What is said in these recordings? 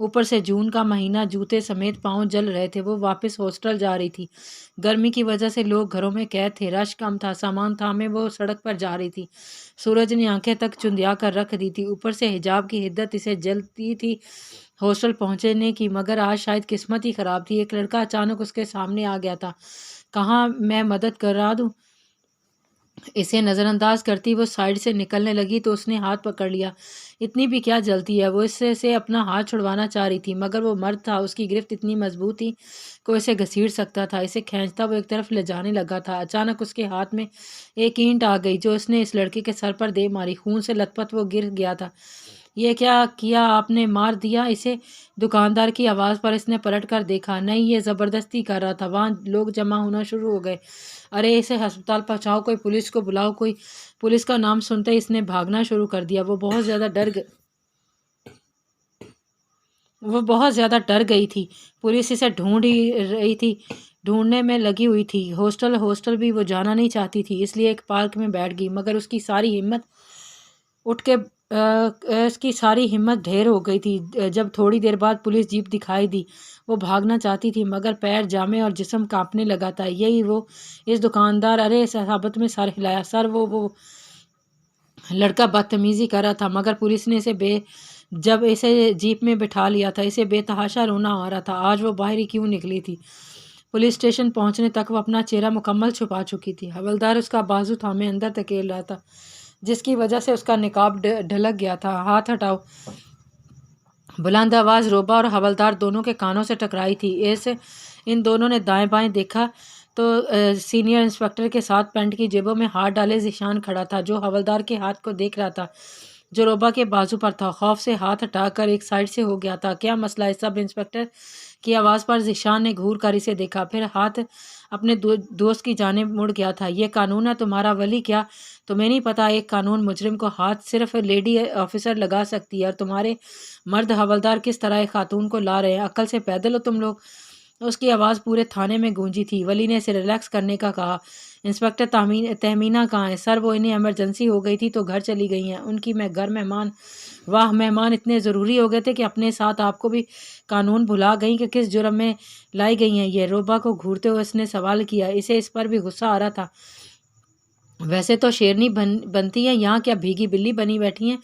اوپر سے جون کا مہینہ، جوتے سمیت پاؤں جل رہے تھے۔ وہ واپس ہاسٹل جا رہی تھی۔ گرمی کی وجہ سے لوگ گھروں میں قید تھے، رش کم تھا، سامان تھامے وہ سڑک پر جا رہی تھی۔ سورج نے آنکھیں تک چندیا کر رکھ دی تھی، اوپر سے حجاب کی حدت اسے جلتی تھی ہاسٹل پہنچنے کی، مگر آج شاید قسمت ہی خراب تھی۔ ایک لڑکا اچانک اس کے سامنے آ گیا تھا۔ کہاں میں مدد کرا دوں؟ اسے نظر انداز کرتی وہ سائڈ سے نکلنے لگی تو اس نے ہاتھ پکڑ لیا۔ اتنی بھی کیا جلتی ہے؟ وہ اس سے اپنا ہاتھ چھڑوانا چاہ رہی تھی، مگر وہ مرد تھا، اس کی گرفت اتنی مضبوط تھی کہ وہ اسے گھسیٹ سکتا تھا۔ اسے کھینچتا وہ ایک طرف لے جانے لگا تھا۔ اچانک اس کے ہاتھ میں ایک اینٹ آ گئی جو اس نے اس لڑکے کے سر پر دے ماری۔ خون سے لت پت وہ گر گیا تھا۔ یہ کیا کیا آپ نے؟ مار دیا اسے؟ دکاندار کی آواز پر اس نے پلٹ کر دیکھا۔ نہیں، یہ زبردستی کر رہا تھا۔ وہاں لوگ جمع ہونا شروع ہو گئے۔ ارے اسے ہسپتال پہنچاؤ، کوئی پولیس کو بلاؤ، کوئی۔ پولیس کا نام سنتے ہی اس نے بھاگنا شروع کر دیا۔ وہ بہت زیادہ ڈر گئی تھی۔ پولیس اسے ڈھونڈ ہی رہی تھی، ڈھونڈنے میں لگی ہوئی تھی۔ ہاسٹل بھی وہ جانا نہیں چاہتی تھی، اس لیے ایک پارک میں بیٹھ گئی، مگر اس کی ساری ہمت ڈھیر ہو گئی تھی جب تھوڑی دیر بعد پولیس جیپ دکھائی دی۔ وہ بھاگنا چاہتی تھی مگر پیر جامے اور جسم کانپنے لگا تھا۔ یہی وہ اس دکاندار، ارے صحابت میں سر ہلایا، سر وہ لڑکا بدتمیزی کر رہا تھا، مگر پولیس نے جب اسے جیپ میں بٹھا لیا تھا، اسے بے تحاشا رونا آ رہا تھا۔ آج وہ باہر ہی کیوں نکلی تھی؟ پولیس اسٹیشن پہنچنے تک وہ اپنا چہرہ مکمل چھپا چکی تھی۔ حوالدار اس کا بازو تھامے اندر دھکیل رہا تھا، جس کی وجہ سے اس کا نقاب ڈھلک گیا تھا۔ ہاتھ ہٹاؤ! بلند آواز روبا اور حوالدار دونوں کے کانوں سے ٹکرائی تھی۔ ان دونوں نے دائیں بائیں دیکھا تو سینئر انسپکٹر کے ساتھ پینٹ کی جیبوں میں ہاتھ ڈالے ذیشان کھڑا تھا، جو حوالدار کے ہاتھ کو دیکھ رہا تھا جو روبا کے بازو پر تھا۔ خوف سے ہاتھ ہٹا کر ایک سائڈ سے ہو گیا تھا۔ کیا مسئلہ ہے؟ سب انسپکٹر کی آواز پر ذیشان نے گھور کر اسے دیکھا، پھر ہاتھ اپنے دوست کی جانب مڑ گیا تھا۔ یہ قانون ہے تمہارا ولی؟ کیا تمہیں نہیں پتا ایک قانون مجرم کو ہاتھ صرف لیڈی آفیسر لگا سکتی ہے، اور تمہارے مرد حوالدار کس طرح ایک خاتون کو لا رہے ہیں؟ عقل سے پیدل ہو تم لوگ؟ اس کی آواز پورے تھانے میں گونجی تھی۔ ولی نے اسے ریلیکس کرنے کا کہا۔ انسپکٹر تہمینہ کہاں ہے؟ سر وہ انہیں ایمرجنسی ہو گئی تھی تو گھر چلی گئی ہیں، ان کی گھر مہمان۔ واہ، مہمان اتنے ضروری ہو گئے تھے کہ اپنے ساتھ آپ کو بھی قانون بھلا گئیں کہ کس جرم میں لائی گئی ہیں یہ؟ روبا کو گھورتے ہوئے اس نے سوال کیا۔ اسے اس پر بھی غصہ آ رہا تھا۔ ویسے تو شیرنی بنتی ہیں، یہاں کیا بھیگی بلی بنی بیٹھی ہیں؟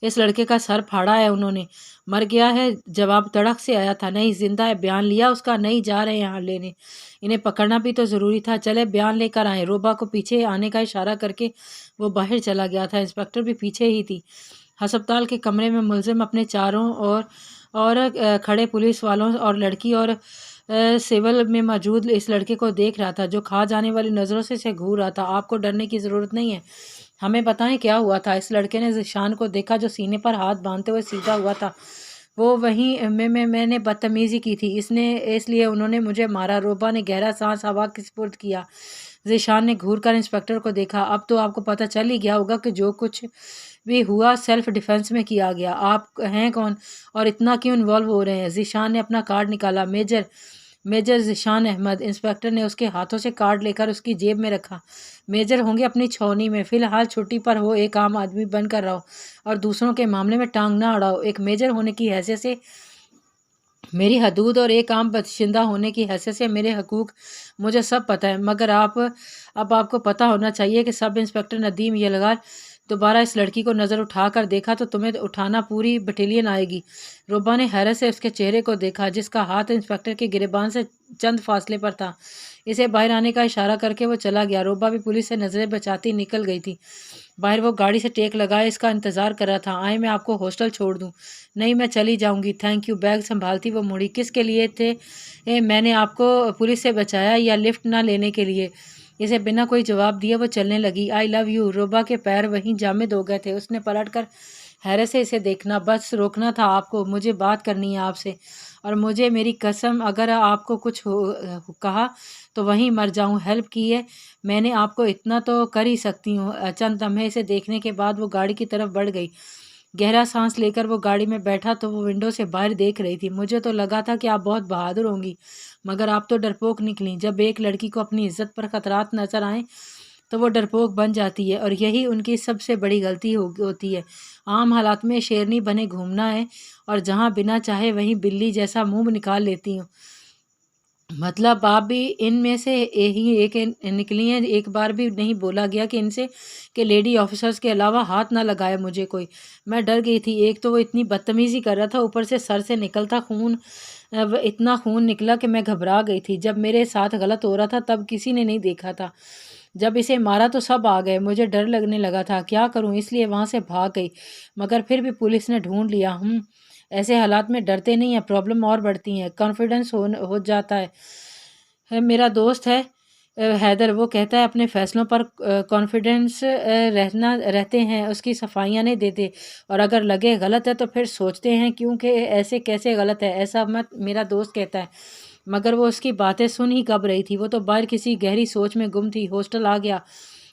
اس لڑکے کا سر پھاڑا ہے انہوں نے؟ مر گیا ہے؟ جواب تڑک سے آیا تھا۔ نہیں، زندہ ہے۔ بیان لیا اس کا؟ نہیں، جا رہے ہیں لینے۔ انہیں پکڑنا بھی تو ضروری تھا۔ چلے بیان لے کر آئیں۔ روبا کو پیچھے آنے کا اشارہ کر کے وہ باہر چلا گیا تھا۔ انسپکٹر بھی پیچھے ہی تھی۔ ہسپتال کے کمرے میں ملزم اپنے چاروں اور کھڑے پولیس والوں اور لڑکی اور سول میں موجود اس لڑکے کو دیکھ رہا تھا، جو کھا جانے والی نظروں سے اسے گھور رہا تھا۔ آپ کو ڈرنے کی ضرورت نہیں ہے، ہمیں بتائیں کیا ہوا تھا؟ اس لڑکے نے ذیشان کو دیکھا جو سینے پر ہاتھ باندھتے ہوئے سیدھا ہوا تھا۔ وہ وہیں میں نے بدتمیزی کی تھی، اس لیے انہوں نے مجھے مارا۔ روبا نے گہرا سانس ہوا کے سپرد کیا۔ ذیشان نے گھور کر انسپکٹر کو دیکھا۔ اب تو آپ کو پتہ چل ہی گیا ہوگا کہ جو کچھ بھی ہوا سیلف ڈیفنس میں کیا گیا۔ آپ ہیں کون اور اتنا کیوں انوالو ہو رہے ہیں؟ ذیشان نے اپنا کارڈ نکالا۔ میجر ذیشان احمد۔ انسپکٹر نے اس کے ہاتھوں سے کارڈ لے کر اس کی جیب میں رکھا۔ میجر ہوں گے اپنی چھاؤنی میں، فی الحال چھٹی پر ہو، ایک عام آدمی بن کر رہو اور دوسروں کے معاملے میں ٹانگ نہ اڑاؤ۔ ایک میجر ہونے کی حیثیت سے میری حدود اور ایک عام باشندہ ہونے کی حیثیت سے میرے حقوق مجھے سب پتہ ہے، مگر اب آپ کو پتہ ہونا چاہیے کہ سب انسپکٹر ندیم یلغار دوبارہ اس لڑکی کو نظر اٹھا کر دیکھا تو تمہیں اٹھانا پوری بٹالین آئے گی۔ روبا نے حیرت سے اس کے چہرے کو دیکھا، جس کا ہاتھ انسپکٹر کے گریبان سے چند فاصلے پر تھا۔ اسے باہر آنے کا اشارہ کر کے وہ چلا گیا۔ روبا بھی پولیس سے نظریں بچاتی نکل گئی تھی۔ باہر وہ گاڑی سے ٹیک لگائے اس کا انتظار کر رہا تھا۔ آئیں میں آپ کو ہاسٹل چھوڑ دوں؟ نہیں، میں چلی جاؤں گی، تھینک یو۔ بیگ سنبھالتی وہ مڑی۔ کس کے لیے تھے؟ میں نے آپ کو پولیس سے بچایا یا لفٹ نہ لینے کے لیے؟ اسے بنا کوئی جواب دیے وہ چلنے لگی۔ آئی لو یو۔ روبا کے پیر وہیں جامد ہو گئے تھے۔ اس نے پلٹ کر حیرت سے اسے دیکھنا۔ بس روکنا تھا آپ کو، مجھے بات کرنی ہے آپ سے، اور مجھے میری قسم اگر آپ کو کچھ کہا تو وہیں مر جاؤں۔ ہیلپ کی ہے میں نے آپ کو، اتنا تو کر ہی سکتی ہوں۔ چند لمحے اسے دیکھنے کے بعد وہ گاڑی کی طرف بڑھ گئی۔ گہرا سانس لے کر وہ گاڑی میں بیٹھا تو وہ ونڈو سے باہر دیکھ رہی تھی۔ مجھے تو لگا تھا کہ آپ بہت بہادر ہوں گی، مگر آپ تو ڈرپوک نکلیں۔ جب ایک لڑکی کو اپنی عزت پر خطرات نظر آئیں تو وہ ڈرپوک بن جاتی ہے، اور یہی ان کی سب سے بڑی غلطی ہوتی ہے۔ عام حالات میں شیرنی بنے گھومنا ہے، اور جہاں بنا چاہے وہیں بلی جیسا منہ نکال لیتی ہوں۔ مطلب آپ بھی ان میں سے ہی ایک نکلی ہیں۔ ایک بار بھی نہیں بولا گیا کہ ان سے کہ لیڈی آفیسرز کے علاوہ ہاتھ نہ لگائے مجھے کوئی۔ میں ڈر گئی تھی، ایک تو وہ اتنی بدتمیزی کر رہا تھا، اوپر سے سر سے نکلتا خون، اتنا خون نکلا کہ میں گھبرا گئی تھی۔ جب میرے ساتھ غلط ہو رہا تھا تب کسی نے نہیں دیکھا تھا، جب اسے مارا تو سب آ گئے، مجھے ڈر لگنے لگا تھا کیا کروں، اس لیے وہاں سے بھاگ گئی، مگر پھر بھی پولیس نے ڈھونڈ لیا۔ ایسے حالات میں ڈرتے نہیں ہیں، پرابلم اور بڑھتی ہیں، کانفیڈنس ہو جاتا ہے۔ میرا دوست ہے حیدر، وہ کہتا ہے اپنے فیصلوں پر کانفیڈنس رہتے ہیں، اس کی صفائیاں نہیں دیتے، اور اگر لگے غلط ہے تو پھر سوچتے ہیں کیونکہ ایسے کیسے غلط ہے، ایسا مت، میرا دوست کہتا ہے۔ مگر وہ اس کی باتیں سن ہی کب رہی تھی، وہ تو باہر کسی گہری سوچ میں گم تھی۔ ہاسٹل آ گیا،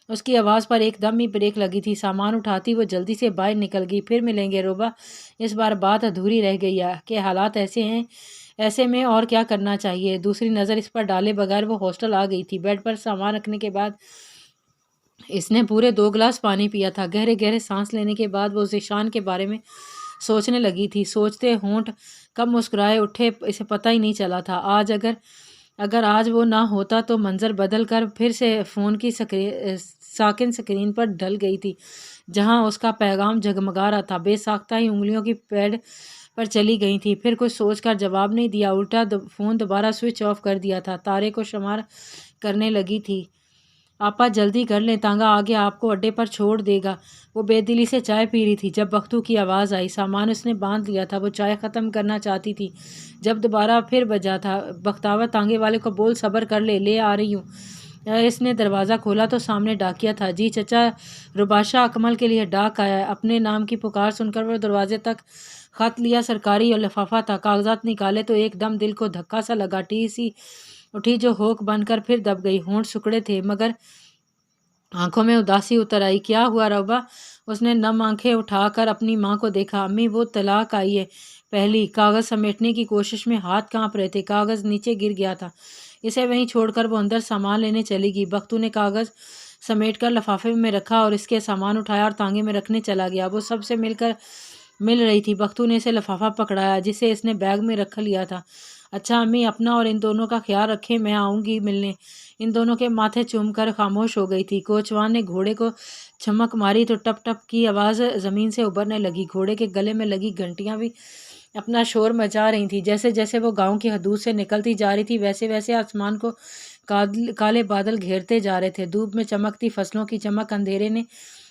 اس کی آواز پر ایک دم ہی بریک لگی تھی، سامان اٹھاتی وہ جلدی سے باہر نکل گئی۔ پھر ملیں گے روبا، اس بار بات ادھوری رہ گئی ہے کہ حالات ایسے ہیں، ایسے میں اور کیا کرنا چاہیے۔ دوسری نظر اس پر ڈالے بغیر وہ ہاسٹل آ گئی تھی۔ بیڈ پر سامان رکھنے کے بعد اس نے پورے 2 گلاس پانی پیا تھا۔ گہرے گہرے سانس لینے کے بعد وہ ذیشان کے بارے میں سوچنے لگی تھی، سوچتے ہونٹ کب مسکرائے اٹھے اسے پتہ ہی نہیں چلا تھا۔ اگر آج وہ نہ ہوتا تو منظر بدل کر پھر سے فون کی ساکن سکرین پر ڈھل گئی تھی، جہاں اس کا پیغام جگمگا رہا تھا۔ بے ساختہ ہی انگلیوں کی پیڈ پر چلی گئی تھی، پھر کچھ سوچ کر جواب نہیں دیا، الٹا فون دوبارہ سوئچ آف کر دیا تھا۔ تارے کو شمار کرنے لگی تھی۔ آپا جلدی کر لیں، تانگا آگے آپ کو اڈے پر چھوڑ دے گا۔ وہ بے دلی سے چائے پی رہی تھی جب بختو کی آواز آئی۔ سامان اس نے باندھ لیا تھا، وہ چائے ختم کرنا چاہتی تھی جب دوبارہ پھر بجا تھا۔ بختاور تانگے والے کو بول صبر کر لے آ رہی ہوں۔ اس نے دروازہ کھولا تو سامنے ڈاکیا تھا۔ جی چچا، رباشا اکمل کے لیے ڈاک آیا ہے۔ اپنے نام کی پکار سن کر وہ دروازے تک خط لیا، سرکاری لفافہ تھا۔ کاغذات نکالے تو ایک دم دل کو دھکا سا لگا، ٹی سی اٹھی جو ہوک بن کر پھر دب گئی۔ ہونٹ سکڑے تھے مگر آنکھوں میں اداسی اتر آئی۔ کیا ہوا روبا؟ اس نے نم آنکھیں اٹھا کر اپنی ماں کو دیکھا۔ امی وہ طلاق آئی ہے پہلی۔ کاغذ سمیٹنے کی کوشش میں ہاتھ کانپ رہے تھے، کاغذ نیچے گر گیا تھا، اسے وہیں چھوڑ کر وہ اندر سامان لینے چلی گئی۔ بختو نے کاغذ سمیٹ کر لفافے میں رکھا اور اس کے سامان اٹھایا اور تانگے میں رکھنے چلا گیا۔ وہ سب سے مل رہی تھی۔ بختو نے اسے لفافہ پکڑایا جسے اس نے بیگ میں رکھ لیا تھا۔ اچھا امی، اپنا اور ان دونوں کا خیال رکھیں، میں آؤں گی ملنے۔ ان دونوں کے ماتھے چوم کر خاموش ہو گئی تھی۔ کوچوان نے گھوڑے کو چھمک ماری تو ٹپ ٹپ کی آواز زمین سے ابھرنے لگی۔ گھوڑے کے گلے میں لگی گھنٹیاں بھی اپنا شور مچا رہی تھیں۔ جیسے جیسے وہ گاؤں کی حدود سے نکلتی جا رہی تھی ویسے ویسے آسمان کو کالے بادل گھیرتے جا رہے تھے۔ دھوپ میں چمکتی فصلوں کی چمک اندھیرے نے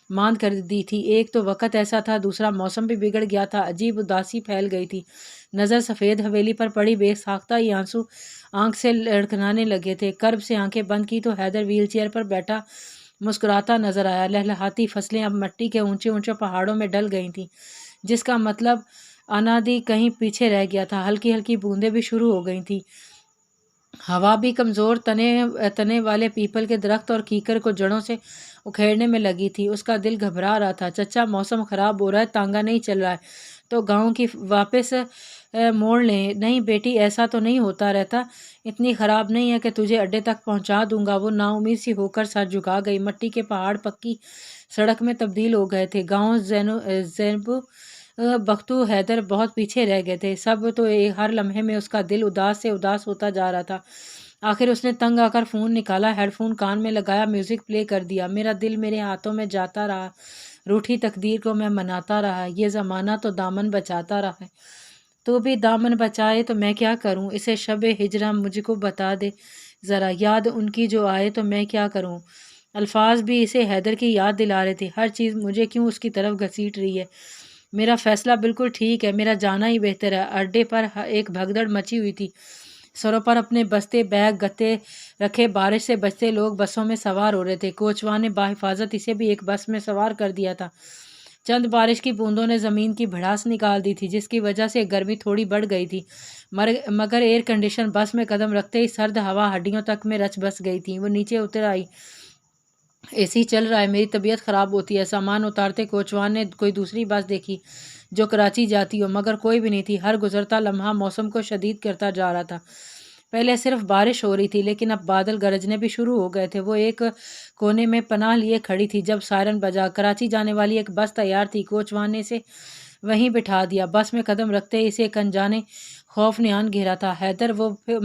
ماند کر دی تھی۔ ایک تو وقت ایسا تھا، دوسرا موسم بھی بگڑ گیا تھا۔ عجیب اداسی پھیل گئی تھی۔ نظر سفید حویلی پر پڑی، بے ساختہ ہی آنسو آنکھ سے لڑکھڑانے لگے تھے۔ کرب سے آنکھیں بند کی تو حیدر ویل چیئر پر بیٹھا مسکراتا نظر آیا۔ لہلہاتی فصلیں اب مٹی کے اونچے اونچے پہاڑوں میں ڈل گئی تھیں، جس کا مطلب انادی کہیں پیچھے رہ گیا تھا۔ ہلکی ہلکی بوندیں بھی شروع ہو گئی تھیں۔ ہوا بھی کمزور تنے والے پیپل کے درخت اور کیکر کو جڑوں سے اکھیڑنے میں لگی تھی۔ اس کا دل گھبرا رہا تھا۔ چچا، موسم خراب ہو رہا ہے، تانگا نہیں چل رہا ہے تو گاؤں کی واپس موڑ لیں۔ نہیں بیٹی، ایسا تو نہیں ہوتا رہتا، اتنی خراب نہیں ہے کہ تجھے اڈے تک پہنچا دوں گا۔ وہ نا امید سی ہو کر سر جھکا گئی۔ مٹی کے پہاڑ پکی سڑک میں تبدیل ہو گئے تھے۔ گاؤں زینبو، بختو، حیدر بہت پیچھے رہ گئے تھے۔ سب تو ہر لمحے میں اس کا دل اداس سے اداس ہوتا جا رہا تھا۔ آخر اس نے تنگ آ کر فون نکالا، ہیڈ فون کان میں لگایا، میوزک پلے کر دیا۔ میرا دل میرے ہاتھوں میں جاتا رہا، روٹھی تقدیر کو میں مناتا رہا۔ یہ زمانہ تو دامن بچاتا رہا ہے، تو بھی دامن بچائے تو میں کیا کروں؟ اسے شب ہجراں مجھ کو بتا دے ذرا، یاد ان کی جو آئے تو میں کیا کروں؟ الفاظ بھی اسے حیدر کی یاد دلا رہے تھے۔ ہر چیز مجھے کیوں اس کی طرف گھسیٹ رہی ہے؟ میرا فیصلہ بالکل ٹھیک ہے، میرا جانا ہی بہتر ہے۔ اڈے پر ایک بھگدڑ مچی ہوئی تھی۔ سروں پر اپنے بستے، بیگ، گتے رکھے بارش سے بچتے لوگ بسوں میں سوار ہو رہے تھے۔ کوچوان نے باحفاظت اسے بھی ایک بس میں سوار کر دیا تھا۔ چند بارش کی بوندوں نے زمین کی بھڑاس نکال دی تھی، جس کی وجہ سے گرمی تھوڑی بڑھ گئی تھی، مگر ایئر کنڈیشن بس میں قدم رکھتے ہی سرد ہوا ہڈیوں تک میں رچ بس گئی تھی۔ وہ نیچے اتر آئی۔ اے سی چل رہا ہے، میری طبیعت خراب ہوتی ہے۔ سامان اتارتے کوچوان نے کوئی دوسری بس دیکھی جو کراچی جاتی ہو، مگر کوئی بھی نہیں تھی۔ ہر گزرتا لمحہ موسم کو شدید کرتا جا رہا تھا۔ پہلے صرف بارش ہو رہی تھی لیکن اب بادل گرجنے بھی شروع ہو گئے تھے۔ وہ ایک کونے میں پناہ لیے کھڑی تھی جب سائرن بجا۔ کراچی جانے والی ایک بس تیار تھی۔ کوچوان نے اسے وہیں بٹھا دیا۔ بس میں قدم رکھتے ہی اسے ایک انجانے خوف نے آن گھیرا تھا۔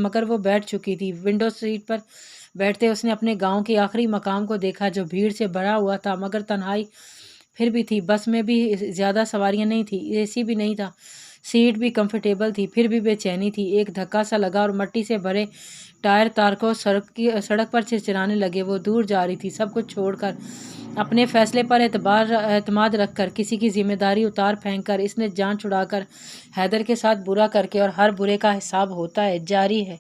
مگر وہ بیٹھ چکی تھی۔ ونڈو سیٹ پر بیٹھتے اس نے اپنے گاؤں کے آخری مقام کو دیکھا جو بھیڑ سے بھرا ہوا تھا، مگر تنہائی پھر بھی تھی۔ بس میں بھی زیادہ سواریاں نہیں تھیں، اے سی بھی نہیں تھا، سیٹ بھی کمفرٹیبل تھی، پھر بھی بے چینی تھی۔ ایک دھکا سا لگا اور مٹی سے بھرے ٹائر تارکو سڑک پر چرچرانے لگے۔ وہ دور جا رہی تھی، سب کچھ چھوڑ کر، اپنے فیصلے پر اعتماد رکھ کر، کسی کی ذمہ داری اتار پھینک کر۔ اس نے جان چھڑا کر، حیدر کے ساتھ برا کر کے، اور ہر برے کا حساب ہوتا ہے، جاری ہے۔